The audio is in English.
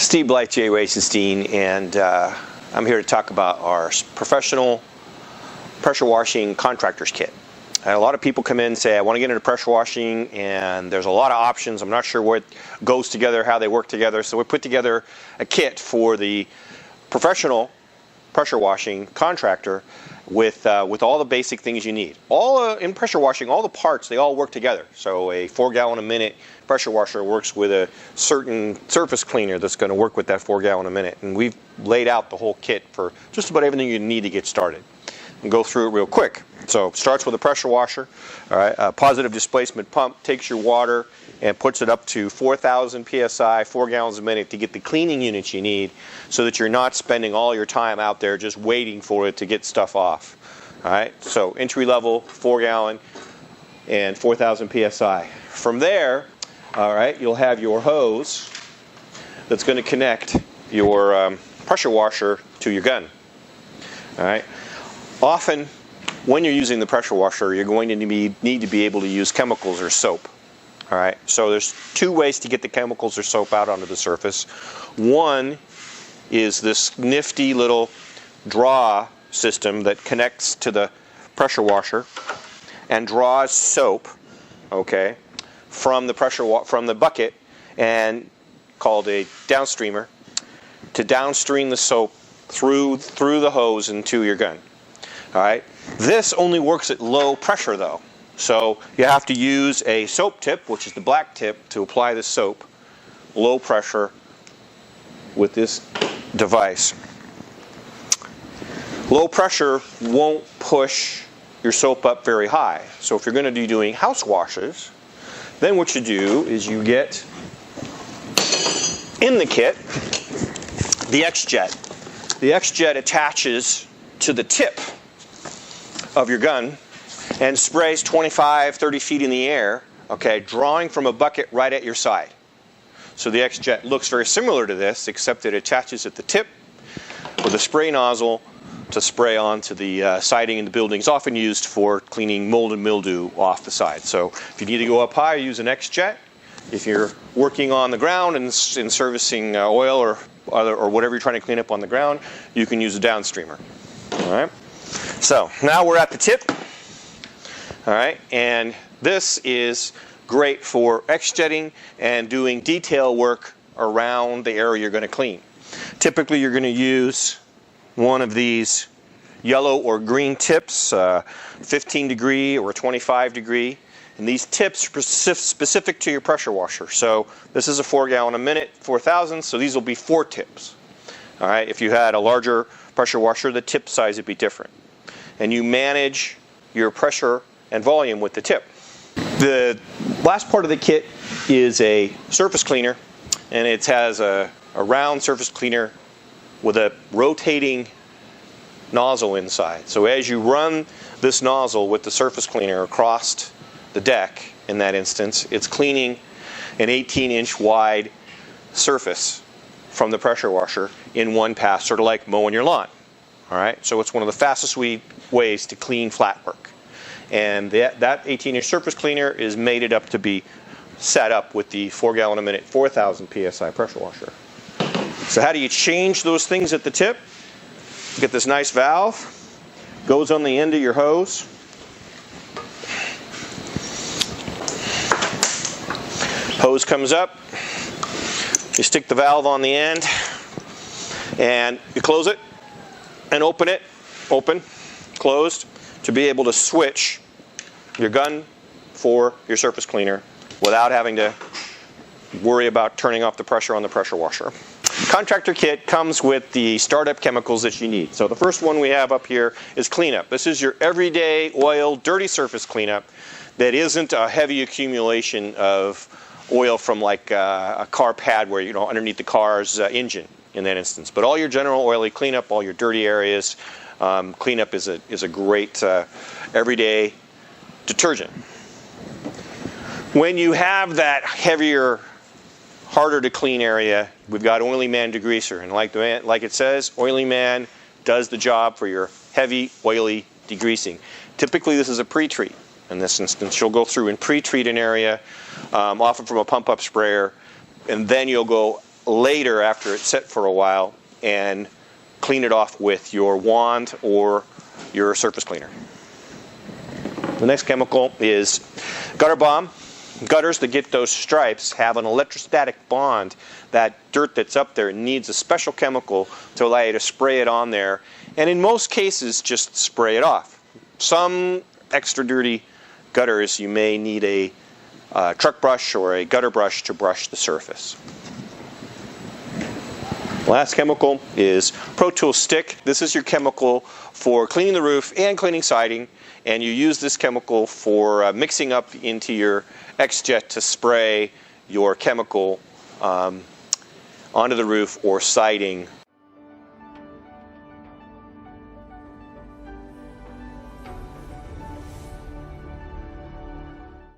Steve Blythe, J.Racenstein, and I'm here to talk about our professional pressure washing contractor's kit. A lot of people come in and say, I want to get into pressure washing, and there's a lot of options. I'm not sure what goes together, how they work together. So we put together a kit for the professional pressure washing contractor with all the basic things you need. In pressure washing, all the parts, they all work together. So a 4-gallon a minute pressure washer works with a certain surface cleaner that's going to work with that 4-gallon a minute. And we've laid out the whole kit for just about everything you need to get started. And go through it real quick. So it starts with a pressure washer. All right, a positive displacement pump takes your water and puts it up to 4,000 psi, 4 gallons a minute, to get the cleaning units you need, so that you're not spending all your time out there just waiting for it to get stuff off. All right, so entry level, 4-gallon, and 4,000 psi. From there, all right, you'll have your hose that's going to connect your pressure washer to your gun. All right. Often, when you're using the pressure washer, you're going to need to be able to use chemicals or soap. All right. So there's two ways to get the chemicals or soap out onto the surface. One is this nifty little draw system that connects to the pressure washer and draws soap, okay, from the bucket, and called a downstreamer, to downstream the soap through the hose into your gun. All right. This only works at low pressure, though. So you have to use a soap tip, which is the black tip, to apply the soap, low pressure, with this device. Low pressure won't push your soap up very high. So if you're going to be doing house washes, then what you do is you get in the kit the X-Jet. The X-Jet attaches to the tip of your gun and sprays 25, 30 feet in the air, okay, drawing from a bucket right at your side. So the X-Jet looks very similar to this, except it attaches at the tip with a spray nozzle to spray onto the siding in the building. It's often used for cleaning mold and mildew off the side. So if you need to go up high, use an X-Jet. If you're working on the ground and servicing oil or whatever you're trying to clean up on the ground, you can use a downstreamer. All right. So now we're at the tip. All right, and this is great for X-jetting and doing detail work around the area you're going to clean. Typically, you're going to use one of these yellow or green tips, 15 degree or 25 degree. And these tips are specific to your pressure washer. So this is a 4-gallon a minute, 4,000, so these will be 4 tips. All right, if you had a larger pressure washer, the tip size would be different. And you manage your pressure and volume with the tip. The last part of the kit is a surface cleaner, and it has a round surface cleaner with a rotating nozzle inside. So as you run this nozzle with the surface cleaner across the deck, in that instance, it's cleaning an 18-inch wide surface from the pressure washer in one pass, sort of like mowing your lawn. All right, so it's one of the fastest ways to clean flat work. And that 18-inch surface cleaner is mated up to be set up with the 4-gallon a minute, 4,000 psi pressure washer. So how do you change those things at the tip? You get this nice valve, goes on the end of your hose. Hose comes up, you stick the valve on the end, and you close it and open it, open, closed, to be able to switch your gun for your surface cleaner without having to worry about turning off the pressure on the pressure washer. Contractor kit comes with the startup chemicals that you need. So the first one we have up here is cleanup. This is your everyday oil, dirty surface cleanup that isn't a heavy accumulation of oil from like a car pad where, you know, underneath the car's engine in that instance. But all your general oily cleanup, all your dirty areas, cleanup is a great everyday detergent. When you have that heavier, harder to clean area, we've got Oily Man degreaser, and like it says, Oily Man does the job for your heavy, oily degreasing. Typically, this is a pre-treat. In this instance, you'll go through and pre-treat an area, often from a pump-up sprayer, and then you'll go later after it's set for a while and clean it off with your wand or your surface cleaner. The next chemical is gutter bomb. Gutters that get those stripes have an electrostatic bond. That dirt that's up there needs a special chemical to allow you to spray it on there, and in most cases just spray it off. Some extra dirty gutters you may need a truck brush or a gutter brush to brush the surface. Last chemical is Pro Tool Stick. This is your chemical for cleaning the roof and cleaning siding, and you use this chemical for mixing up into your X-Jet to spray your chemical onto the roof or siding